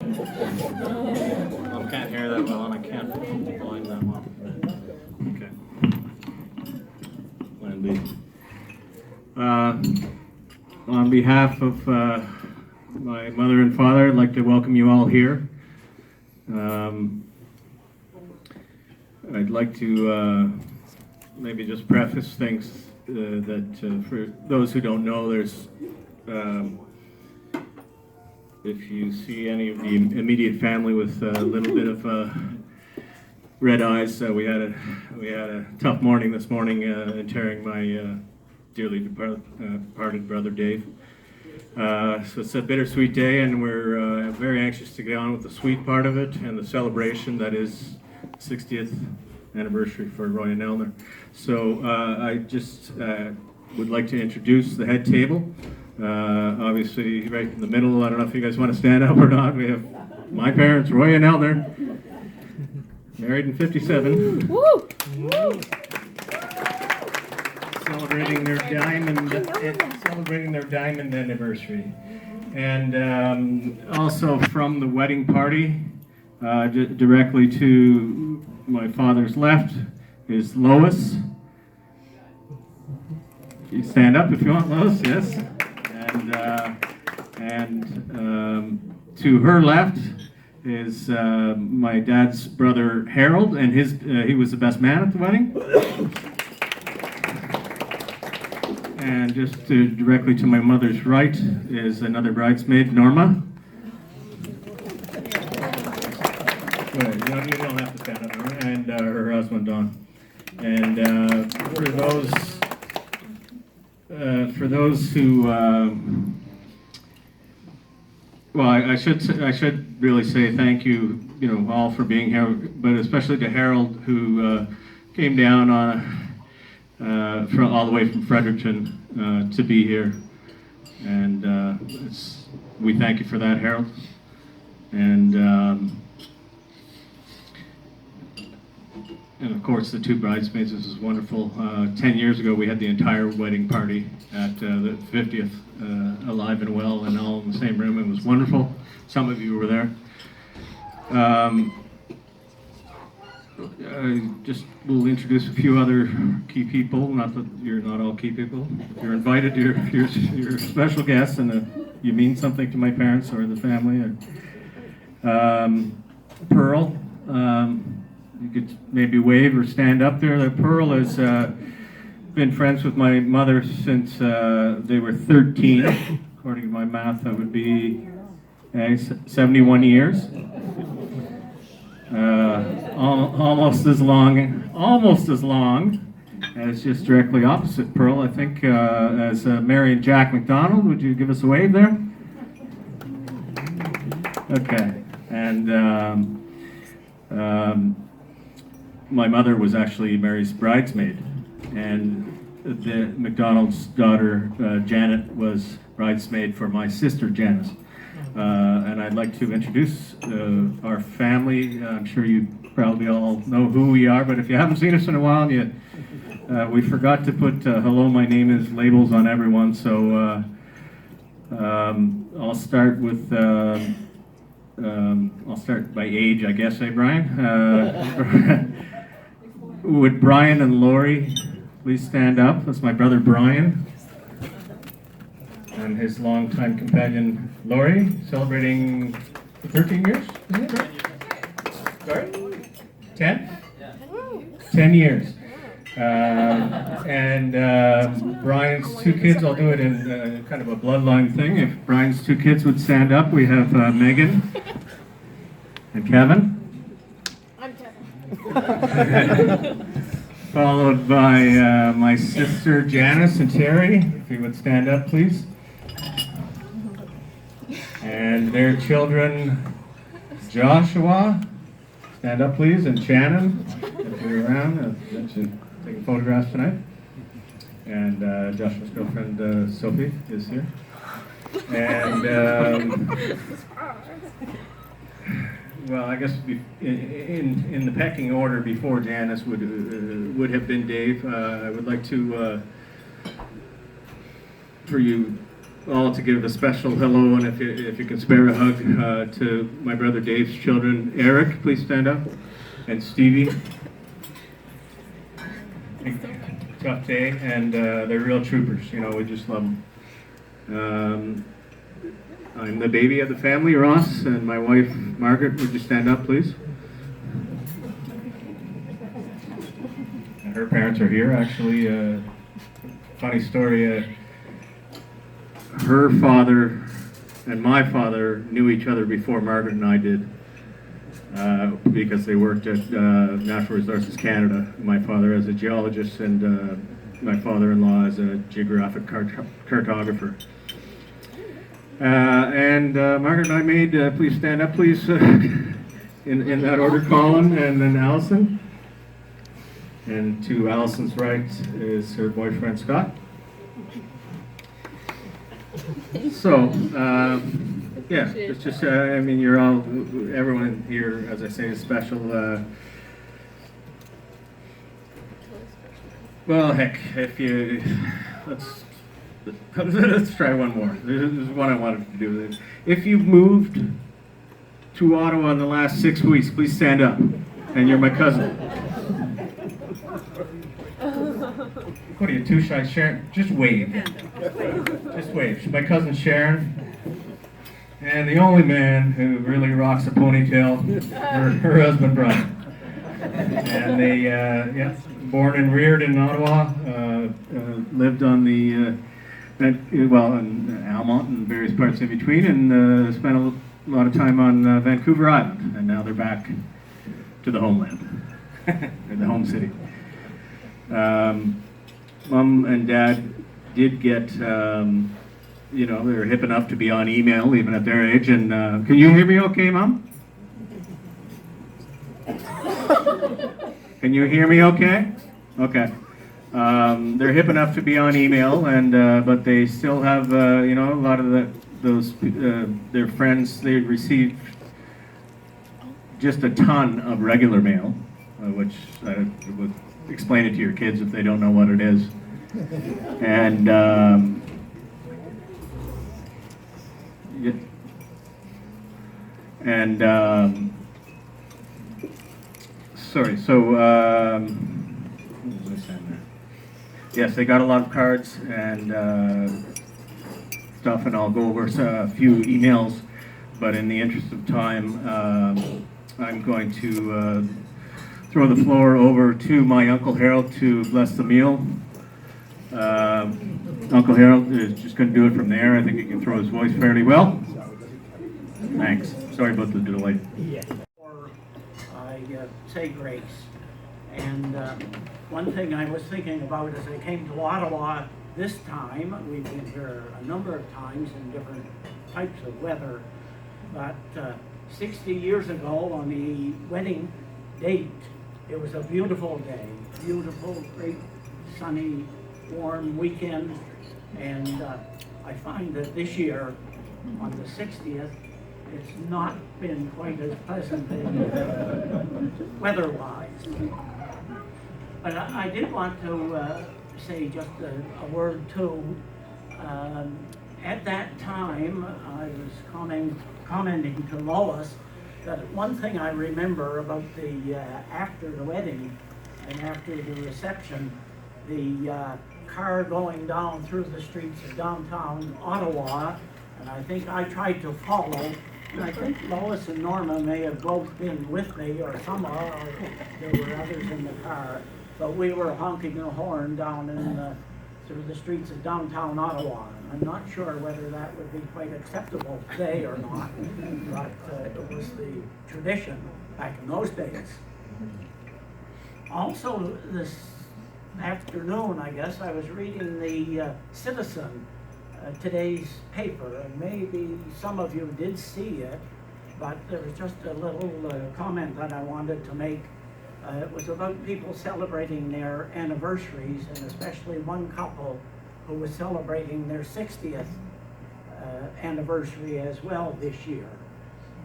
I can't hear that well, and I can't volume that well. Okay. Plan B. On behalf of my mother and father, I'd like to welcome you all here. I'd like to maybe just preface things that for those who don't know, there's if you see any of the immediate family with a little bit of red eyes, we had a tough morning this morning interring my dearly departed brother Dave. So it's a bittersweet day, and we're very anxious to get on with the sweet part of it and the celebration that is 60th anniversary for Roy and Eleanor. So I just would like to introduce the head table. Obviously, right in the middle, I don't know if you guys want to stand up or not. We have my parents, Roy and Eleanor, married in 57. Woo! Woo! Celebrating their diamond anniversary. And also from the wedding party, directly to my father's left is Lois. You stand up if you want, Lois, yes. And to her left is my dad's brother Harold, and he was the best man at the wedding. And just directly to my mother's right is another bridesmaid, Norma. Wait, you don't have to stand up, Norma. And her husband, Don. And for those who, well, I should really say thank you, all for being here, but especially to Harold, who came down all the way from Fredericton to be here, and we thank you for that, Harold. And of course, the two bridesmaids. This is wonderful. 10 years ago, we had the entire wedding party at the 50th, alive and well, and all in the same room. It was wonderful. Some of you were there. Just will introduce a few other key people. Not that you're not all key people. If you're invited, you're special guests, and you mean something to my parents or the family. Pearl. You could maybe wave or stand up there. Pearl has been friends with my mother since they were 13. According to my math, that would be 71 years. Almost as long as just directly opposite Pearl, I think, as Mary and Jack McDonald. Would you give us a wave there? Okay. And my mother was actually Mary's bridesmaid, and the McDonald's daughter, Janet, was bridesmaid for my sister, Janice. And I'd like to introduce our family. I'm sure you probably all know who we are, but if you haven't seen us in a while, we forgot to put hello, my name is labels on everyone, so I'll start with I'll start by age, I guess, Brian? Would Brian and Lori please stand up? That's my brother Brian and his longtime companion Lori, celebrating 13 years, isn't it? Sorry? 10? 10 years. And Brian's two kids, I'll do it in kind of a bloodline thing. If Brian's two kids would stand up, we have Megan and Kevin. I'm Kevin. Followed by my sister Janice and Terry, if you would stand up, please. And their children, Joshua, stand up, please, and Shannon, if you're around, taking photographs tonight. And Joshua's girlfriend, Sophie, is here. And, well, I guess in the pecking order before Janice would have been Dave. I would like to, for you all to give a special hello, and if you can spare a hug to my brother Dave's children. Eric, please stand up, and Stevie. Tough day, and they're real troopers. You know, we just love them. I'm the baby of the family, Ross, and my wife Margaret. Would you stand up, please? And her parents are here, actually. Funny story. Her father and my father knew each other before Margaret and I did, because they worked at Natural Resources Canada. My father as a geologist, and my father-in-law as a geographic cartographer. And Margaret and I made, please stand up, please, in that order, Colin, and then Allison. And to Allison's right is her boyfriend, Scott. So, yeah, it's just, I mean, you're all, everyone here, as I say, is special. Well, heck, if you, let's try one more. This is what I wanted to do. If you've moved to Ottawa in the last 6 weeks, please stand up. And you're my cousin. What are you, too shy? Sharon, just wave. Just wave. She's my cousin Sharon. And the only man who really rocks a ponytail, her husband Brian. And they, yeah, born and reared in Ottawa, lived on the, well, in Almont and various parts in between, and spent a lot of time on Vancouver Island. And now they're back to the homeland, or the home city. Mom and Dad did get, you know, they were hip enough to be on email even at their age. And can you hear me okay, Mom? Can you hear me okay? Okay. They're hip enough to be on email, and but they still have, you know, a lot of those their friends. They received just a ton of regular mail, which I would explain it to your kids if they don't know what it is. And yeah. And sorry, so what was I saying there? Yes, they got a lot of cards and stuff, and I'll go over a few emails, but in the interest of time, I'm going to throw the floor over to my Uncle Harold to bless the meal. Uncle Harold is just going to do it from there. I think he can throw his voice fairly well. Thanks. Sorry about the delay. Before I say grace. And one thing I was thinking about as I came to Ottawa this time, we've been here a number of times in different types of weather, but 60 years ago on the wedding date, it was a beautiful day, beautiful, great, sunny, warm weekend, and I find that this year, on the 60th, it's not been quite as pleasant weather-wise. But I did want to say just a word too. At that time, I was commenting to Lois that one thing I remember about the after the wedding and after the reception, the car going down through the streets of downtown Ottawa, and I think I tried to follow, and I think Lois and Norma may have both been with me, or somehow, or there were others in the car, but we were honking the horn down in through the streets of downtown Ottawa. I'm not sure whether that would be quite acceptable today or not, but it was the tradition back in those days. Also, this afternoon, I guess, I was reading the Citizen, today's paper, and maybe some of you did see it, but there was just a little comment that I wanted to make. It was about people celebrating their anniversaries, and especially one couple who was celebrating their 60th anniversary as well this year.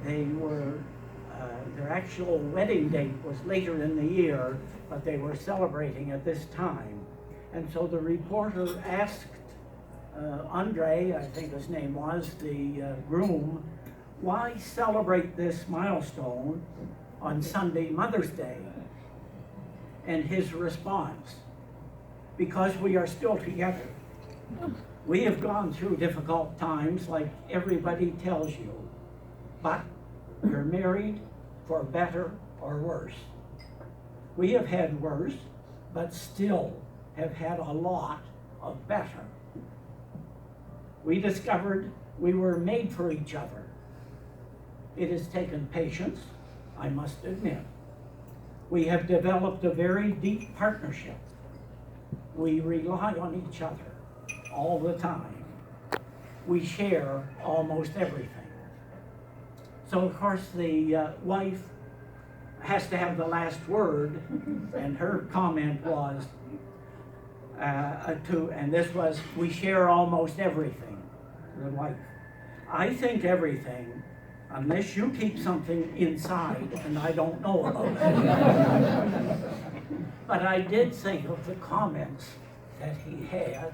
They were, their actual wedding date was later in the year, but they were celebrating at this time. And so the reporter asked Andre, I think his name was, the groom, why celebrate this milestone on Sunday, Mother's Day? And his response, because we are still together. We have gone through difficult times like everybody tells you, but you're married for better or worse. We have had worse, but still have had a lot of better. We discovered we were made for each other. It has taken patience, I must admit. We have developed a very deep partnership. We rely on each other all the time. We share almost everything. So of course the wife has to have the last word, and her comment was, and this was, we share almost everything, the wife. I think everything, unless you keep something inside and I don't know about it. But I did think of the comments that he had,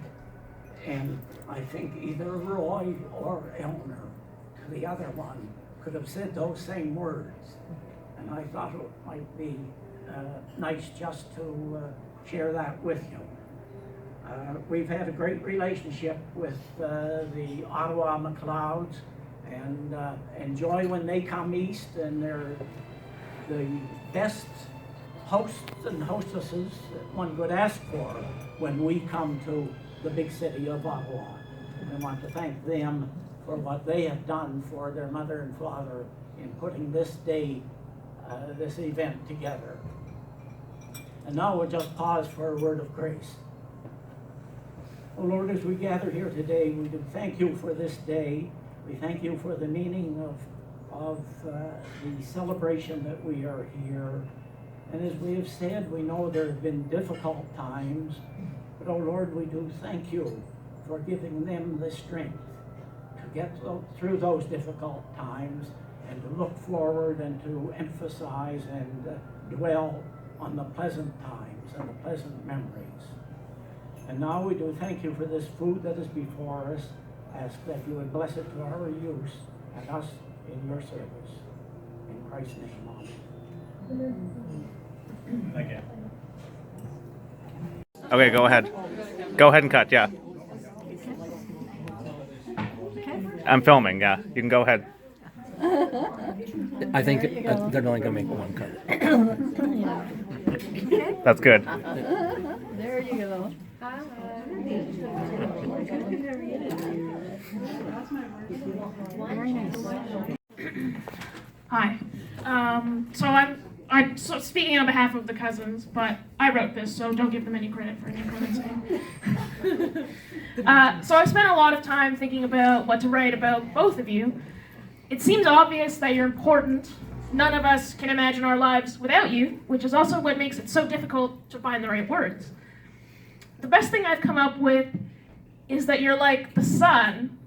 and I think either Roy or Eleanor, to the other one, could have said those same words. And I thought it might be nice just to share that with you. We've had a great relationship with the Ottawa McLeods, and enjoy when they come east, and they're the best hosts and hostesses that one could ask for when we come to the big city of Ottawa. And I want to thank them for what they have done for their mother and father in putting this day, this event together. And now we'll just pause for a word of grace. Oh Lord, as we gather here today, we do thank you for this day. We thank you for the meaning of the celebration that we are here. And as we have said, we know there have been difficult times, but oh Lord, we do thank you for giving them the strength to get through those difficult times and to look forward and to emphasize and dwell on the pleasant times and the pleasant memories. And now we do thank you for this food that is before us. Ask that you would bless it to our use and us in your service. In Christ's name, amen. Thank you. Okay, go ahead. Go ahead and cut, yeah. I'm filming, yeah. You can go ahead. I think they're only going to make one cut. That's good. There you go. Very nice. Hi. I'm speaking on behalf of the cousins, but I wrote this, so don't give them any credit for anything I'm saying. So I've spent a lot of time thinking about what to write about both of you. It seems obvious that you're important. None of us can imagine our lives without you, which is also what makes it so difficult to find the right words. The best thing I've come up with is that you're like the sun.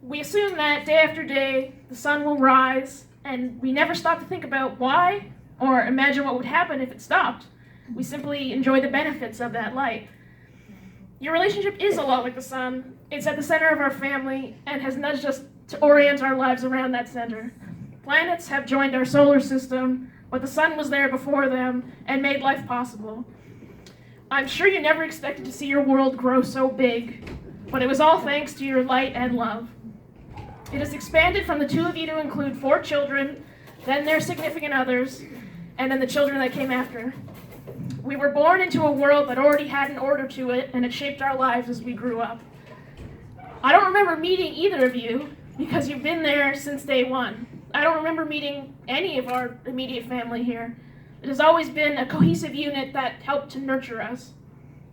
We assume that day after day, the sun will rise, and we never stop to think about why or imagine what would happen if it stopped. We simply enjoy the benefits of that light. Your relationship is a lot like the sun. It's at the center of our family and has nudged us to orient our lives around that center. Planets have joined our solar system, but the sun was there before them and made life possible. I'm sure you never expected to see your world grow so big, but it was all thanks to your light and love. It has expanded from the two of you to include 4 children, then their significant others, and then the children that came after. We were born into a world that already had an order to it, and it shaped our lives as we grew up. I don't remember meeting either of you, because you've been there since day one. I don't remember meeting any of our immediate family here. It has always been a cohesive unit that helped to nurture us.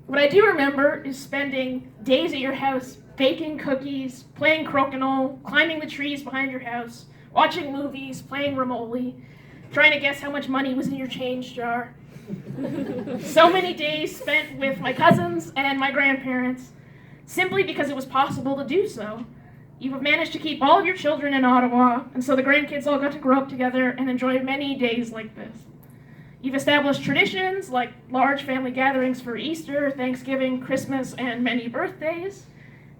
What I do remember is spending days at your house, baking cookies, playing crokinole, climbing the trees behind your house, watching movies, playing remotely, trying to guess how much money was in your change jar. So many days spent with my cousins and my grandparents, simply because it was possible to do so. You have managed to keep all of your children in Ottawa, and so the grandkids all got to grow up together and enjoy many days like this. You've established traditions like large family gatherings for Easter, Thanksgiving, Christmas, and many birthdays.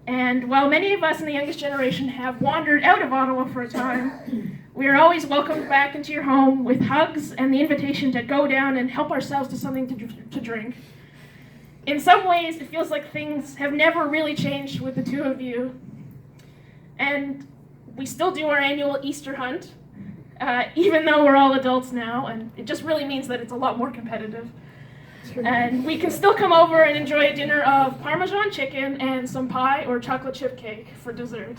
And while many of us in the youngest generation have wandered out of Ottawa for a time, we are always welcomed back into your home with hugs and the invitation to go down and help ourselves to something to drink. In some ways, it feels like things have never really changed with the two of you. And we still do our annual Easter hunt, even though we're all adults now, and it just really means that it's a lot more competitive. And we can still come over and enjoy a dinner of Parmesan chicken and some pie or chocolate chip cake for dessert.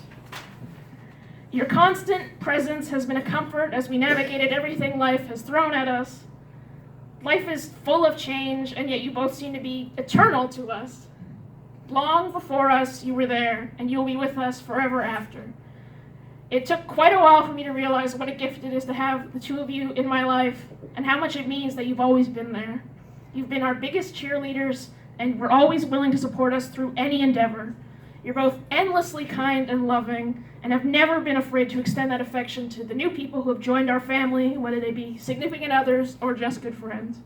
Your constant presence has been a comfort as we navigated everything life has thrown at us. Life is full of change, and yet you both seem to be eternal to us. Long before us, you were there, and you'll be with us forever after. It took quite a while for me to realize what a gift it is to have the two of you in my life, and how much it means that you've always been there. You've been our biggest cheerleaders, and we're always willing to support us through any endeavor. You're both endlessly kind and loving, and have never been afraid to extend that affection to the new people who have joined our family, whether they be significant others or just good friends.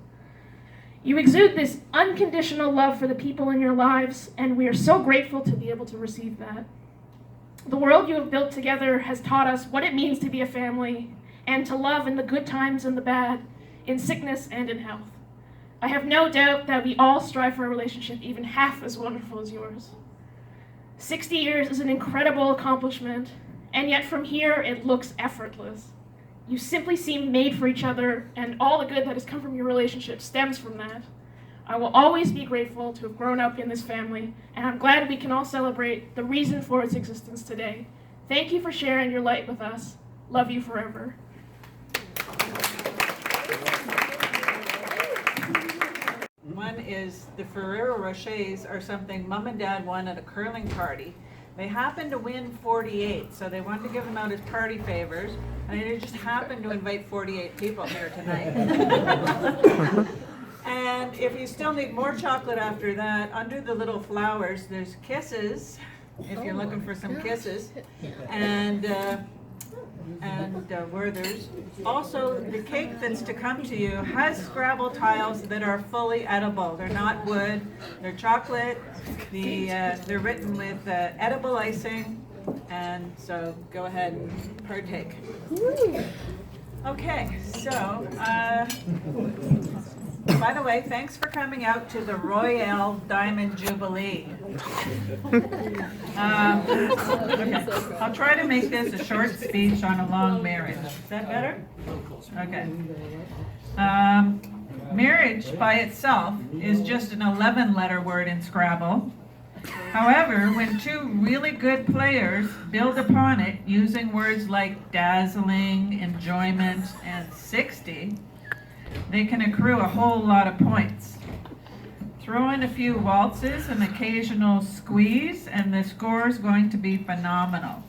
You exude this unconditional love for the people in your lives, and we are so grateful to be able to receive that. The world you have built together has taught us what it means to be a family, and to love in the good times and the bad, in sickness and in health. I have no doubt that we all strive for a relationship even half as wonderful as yours. 60 years is an incredible accomplishment, and yet from here it looks effortless. You simply seem made for each other, and all the good that has come from your relationship stems from that. I will always be grateful to have grown up in this family, and I'm glad we can all celebrate the reason for its existence today. Thank you for sharing your light with us. Love you forever. One is the Ferrero Rochers are something Mom and Dad won at a curling party. They happened to win 48, so they wanted to give them out as party favors, and they just happened to invite 48 people here tonight. And if you still need more chocolate after that, under the little flowers, there's kisses, if you're looking for some kisses, and Werther's. Also, the cake that's to come to you has Scrabble tiles that are fully edible. They're not wood, they're chocolate. They're written with edible icing, and so go ahead and partake. Okay, so, by the way, thanks for coming out to the Royale Diamond Jubilee. Okay. I'll try to make this a short speech on a long marriage. Is that better? Okay. Marriage by itself is just an 11-letter word in Scrabble. However, when two really good players build upon it using words like dazzling, enjoyment, and 60, they can accrue a whole lot of points. Throw in a few waltzes, an occasional squeeze, and the score is going to be phenomenal.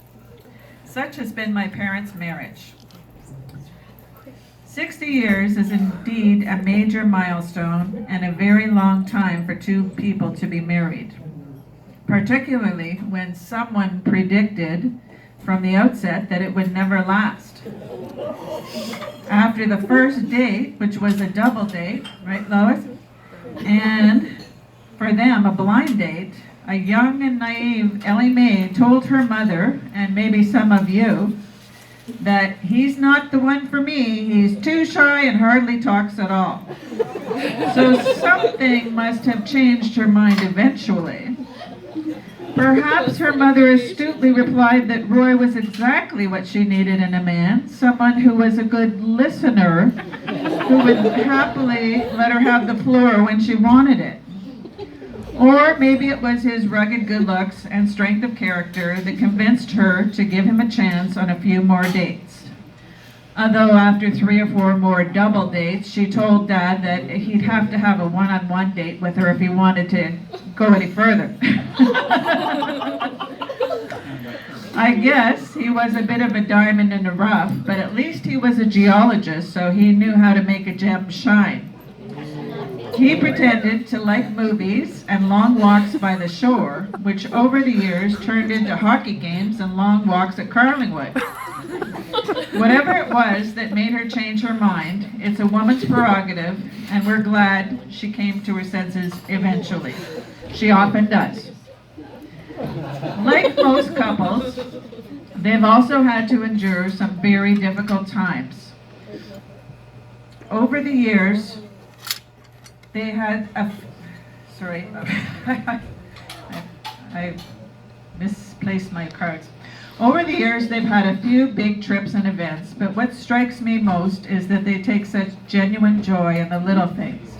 Such has been my parents' marriage. 60 years is indeed a major milestone and a very long time for two people to be married, particularly when someone predicted from the outset that it would never last. After the first date, which was a double date, right, Lois? And for them, a blind date, a young and naive Ellie Mae told her mother, and maybe some of you, that he's not the one for me, he's too shy and hardly talks at all. So something must have changed her mind eventually. Perhaps her mother astutely replied that Roy was exactly what she needed in a man, someone who was a good listener, who would happily let her have the floor when she wanted it. Or maybe it was his rugged good looks and strength of character that convinced her to give him a chance on a few more dates. Although after 3 or 4 more double dates, she told Dad that he'd have to have a one-on-one date with her if he wanted to go any further. I guess he was a bit of a diamond in the rough, but at least he was a geologist, so he knew how to make a gem shine. He pretended to like movies and long walks by the shore, which over the years turned into hockey games and long walks at Carlingwood. Whatever it was that made her change her mind, it's a woman's prerogative, and we're glad she came to her senses eventually. She often does. Like most couples, they've also had to endure some very difficult times. Over the years, they had sorry, I misplaced my cards. Over the years, they've had a few big trips and events, but what strikes me most is that they take such genuine joy in the little things.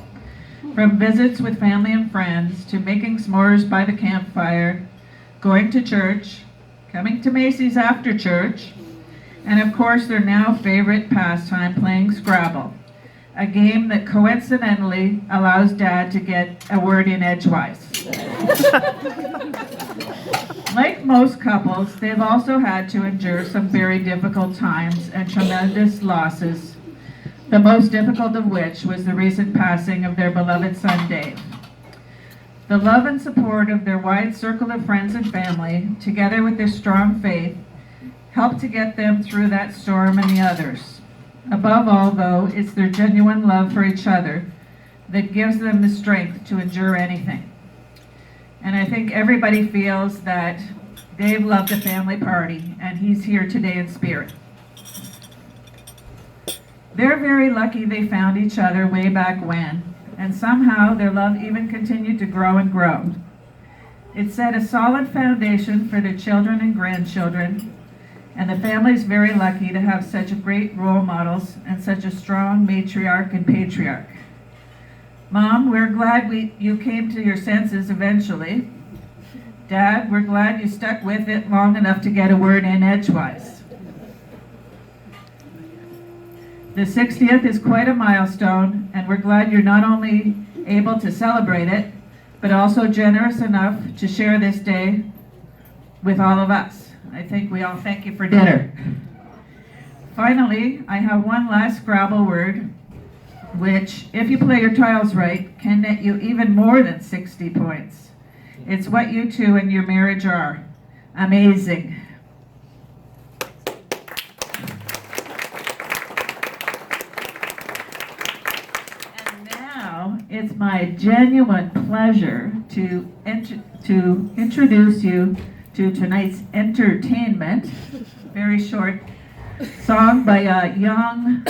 From visits with family and friends, to making s'mores by the campfire, going to church, coming to Macie's after church, and of course their now favorite pastime, playing Scrabble, a game that coincidentally allows Dad to get a word in edgewise. Like most couples, they've also had to endure some very difficult times and tremendous losses, the most difficult of which was the recent passing of their beloved son, Dave. The love and support of their wide circle of friends and family, together with their strong faith, helped to get them through that storm and the others. Above all, though, it's their genuine love for each other that gives them the strength to endure anything. And I think everybody feels that Dave loved a family party, and he's here today in spirit. They're very lucky they found each other way back when, and somehow their love even continued to grow and grow. It set a solid foundation for their children and grandchildren, and the family's very lucky to have such great role models and such a strong matriarch and patriarch. Mom, we're glad you came to your senses eventually. Dad, we're glad you stuck with it long enough to get a word in edgewise. The 60th is quite a milestone, and we're glad you're not only able to celebrate it, but also generous enough to share this day with all of us. I think we all thank you for dinner. Finally, I have one last Scrabble word, which, if you play your tiles right, can net you even more than 60 points. It's what you two and your marriage are. Amazing. And now it's my genuine pleasure to introduce you to tonight's entertainment. Very short song by a young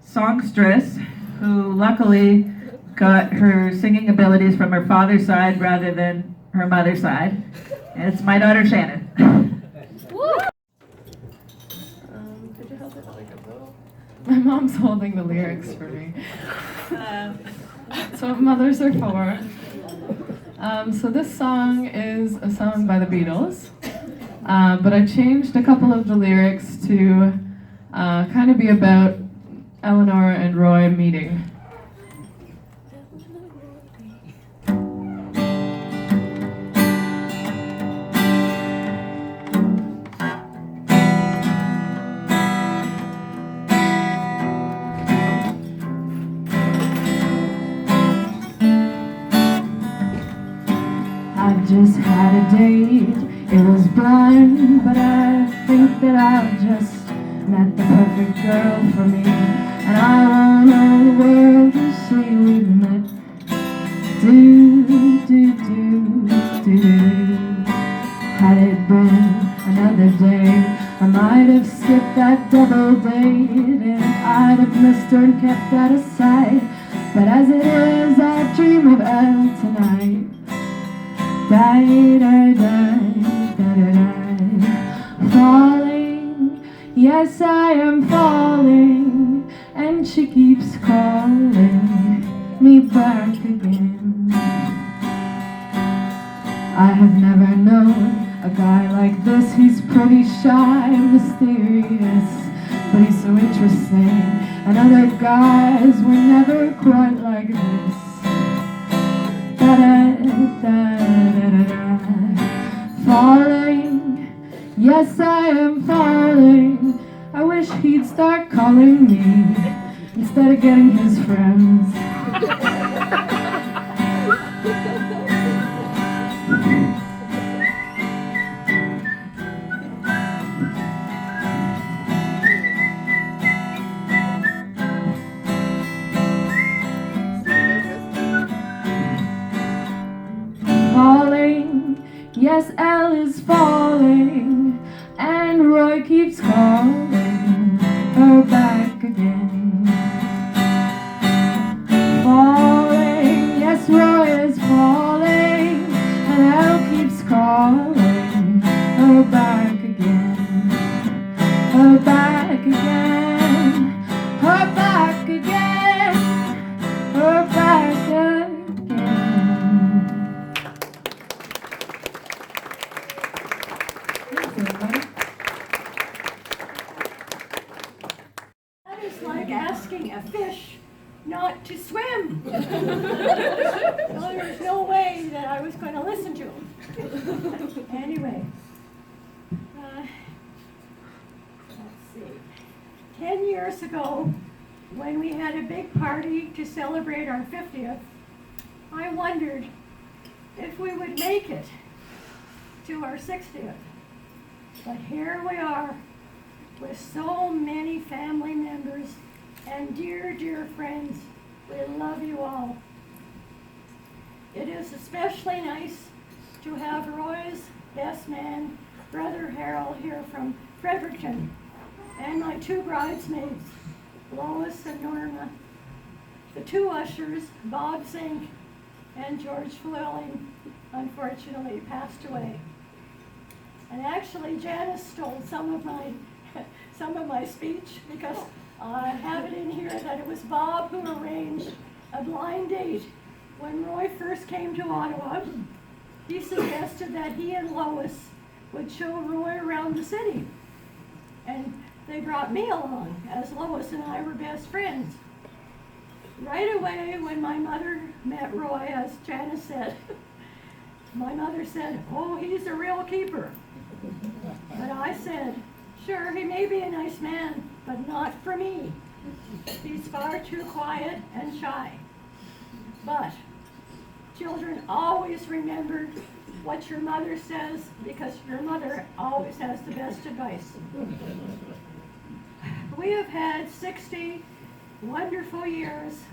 songstress who luckily got her singing abilities from her father's side rather than her mother's side. And it's my daughter Shannon. Could you help it like a little? My mom's holding the lyrics for me. So mothers are for. So this song is a song by the Beatles, but I changed a couple of the lyrics to kind of be about Eleanor and Roy meeting. I just had a date, it was blind, but I think that I've just met the perfect girl for me. And I want all the world to see we've met. Had it been another day, I might have skipped that double date, and I'd have missed her and kept that aside. But as it is, I dream of Elle tonight. Falling, yes I am falling, and she keeps calling me back again. I have never known a guy like this. He's pretty shy and mysterious, but he's so interesting, and other guys were never quite like this. Falling, yes I am falling. I wish he'd start calling me instead of getting his friends. Yes, Elle is falling, and Roy keeps calling her back again. Falling, yes, Roy is falling, and Elle keeps calling her back again. Her back again, her back again, her back again. Thanks, everybody. That is like asking a fish not to swim. So there's no way that I was going to listen to him. Anyway, let's see. 10 years ago, when we had a big party to celebrate our 50th, I wondered if we would make it to our 60th. But here we are, with so many family members and dear, dear friends. We love you all. It is especially nice to have Roy's best man, Brother Harold, here from Fredericton, and my two bridesmaids, Lois and Norma, the two ushers, Bob Zink and George Flewelling, unfortunately passed away. And actually, Janice stole some of my speech, because I have it in here that it was Bob who arranged a blind date. When Roy first came to Ottawa, he suggested that he and Lois would show Roy around the city. And they brought me along, as Lois and I were best friends. Right away, when my mother met Roy, as Janice said, my mother said, "Oh, he's a real keeper." But I said, "Sure, he may be a nice man, but not for me. He's far too quiet and shy." But children, always remember what your mother says, because your mother always has the best advice. We have had 60 wonderful years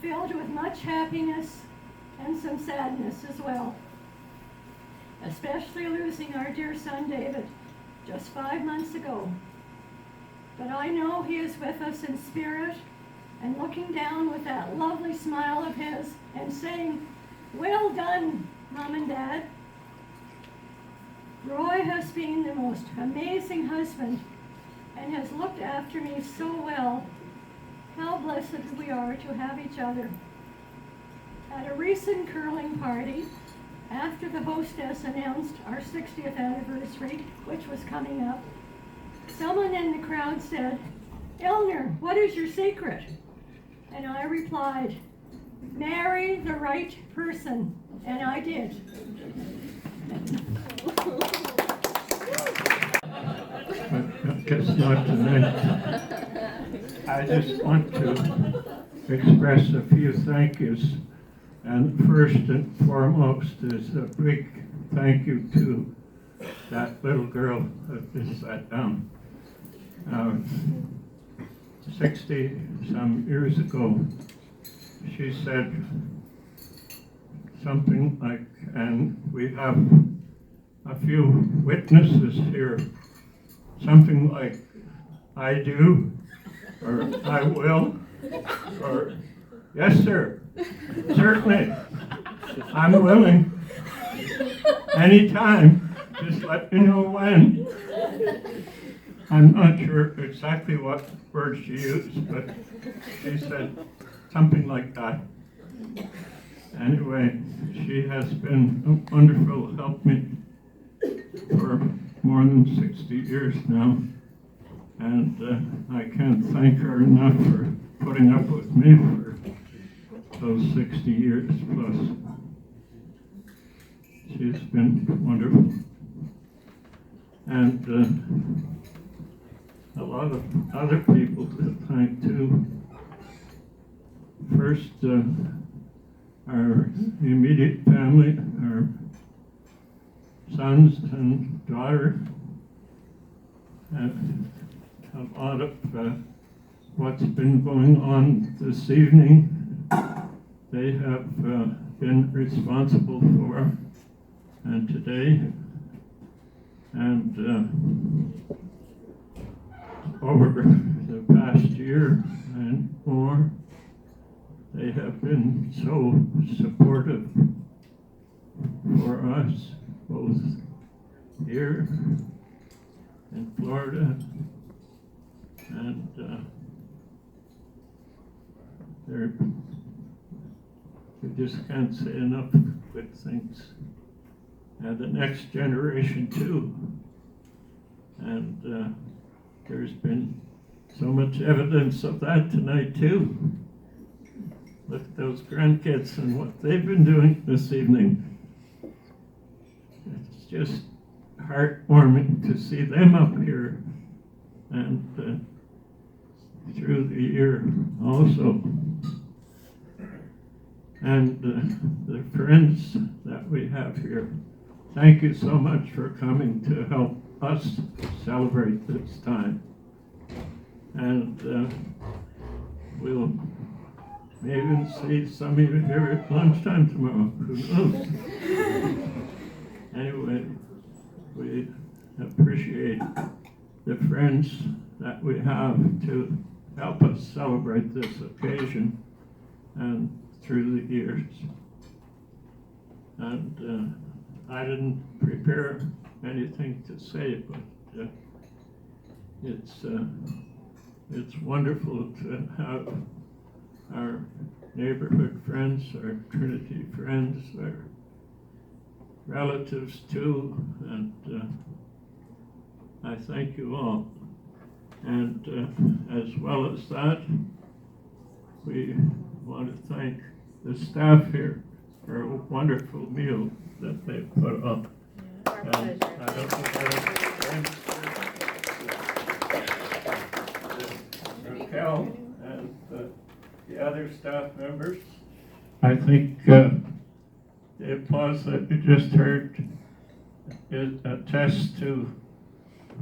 filled with much happiness and some sadness as well. Especially losing our dear son David just 5 months ago. But I know he is with us in spirit and looking down with that lovely smile of his and saying, "Well done, Mom and Dad." Roy has been the most amazing husband and has looked after me so well. How blessed we are to have each other. At a recent curling party, after the hostess announced our 60th anniversary, which was coming up, someone in the crowd said, "Eleanor, what is your secret?" And I replied, "Marry the right person." And I did. I guess not tonight. I just want to express a few thank yous. And first and foremost is a big thank you to that little girl that just sat down. 60 some years ago, she said something like, and we have a few witnesses here, something like, "I do," or "I will," or "Yes, sir. Certainly. I'm willing. Anytime. Just let me know when." I'm not sure exactly what word she used, but she said something like that. Anyway, she has been a wonderful helpmate for more than 60 years now. And I can't thank her enough for putting up with me for those 60 years plus. She's been wonderful. And a lot of other people to thank too. First, our immediate family, our sons and daughter, and a lot of what's been going on this evening, they have been responsible for. and today. And over the past year and more, they have been so supportive for us, both here in Florida, and we just can't say enough good things. And the next generation too. And there's been so much evidence of that tonight too. Look at those grandkids and what they've been doing this evening. It's just heartwarming to see them up here and through the year also. And the friends that we have here, thank you so much for coming to help us celebrate this time. And we'll maybe see some of you here at lunchtime tomorrow, who knows? Anyway, we appreciate the friends that we have to help us celebrate this occasion and through the years. And I didn't prepare anything to say, but it's wonderful to have our neighborhood friends, our Trinity friends, our relatives too, and I thank you all. And as well as that, we want to thank the staff here for a wonderful meal that they put up. And I don't think Raquel and the other staff members. I think the applause that you just heard attests to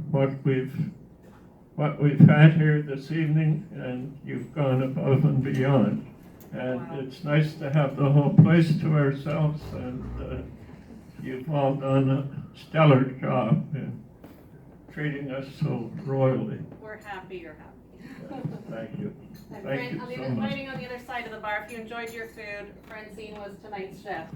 what we've had here this evening, and you've gone above and beyond. And it's nice to have the whole place to ourselves, and you've all done a stellar job in treating us so royally. We're happy you're happy. Thank you. And Thank you so much. waiting on the other side of the bar. If you enjoyed your food, Francine was tonight's chef.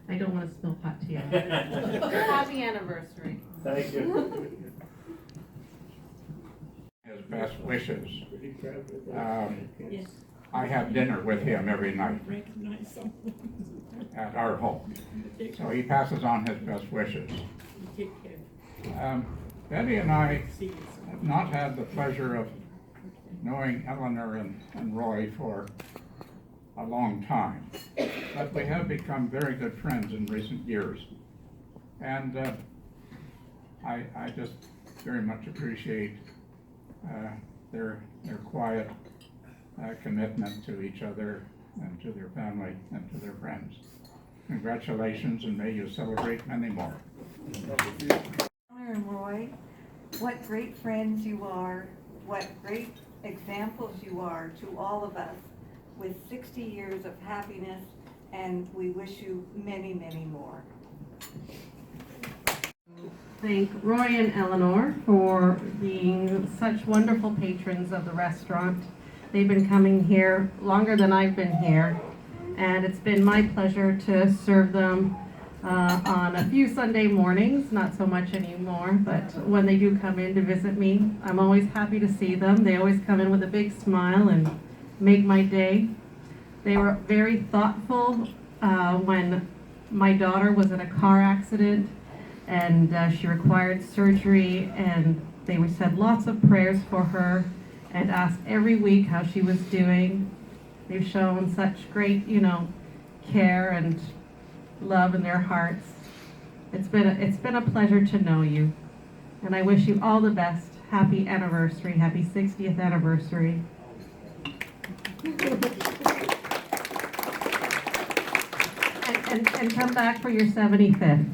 I don't want to spill hot tea. Happy anniversary. Thank you. His best wishes. I have dinner with him every night at our home. So he passes on his best wishes. Betty and I have not had the pleasure of knowing Eleanor and Roy for a long time, but we have become very good friends in recent years. And I just very much appreciate their quiet commitment to each other and to their family and to their friends. Congratulations, and may you celebrate many more. Eleanor and Roy, what great friends you are, what great examples you are to all of us, with 60 years of happiness, and we wish you many, many more. Thank Roy and Eleanor for being such wonderful patrons of the restaurant. They've been coming here longer than I've been here, and it's been my pleasure to serve them on a few Sunday mornings, not so much anymore, but when they do come in to visit me, I'm always happy to see them. They always come in with a big smile and make my day. They were very thoughtful when my daughter was in a car accident and she required surgery, and they said lots of prayers for her and asked every week how she was doing. They've shown such great, care and love in their hearts. It's been a pleasure to know you, and I wish you all the best. Happy anniversary, happy 60th anniversary. And come back for your 75th.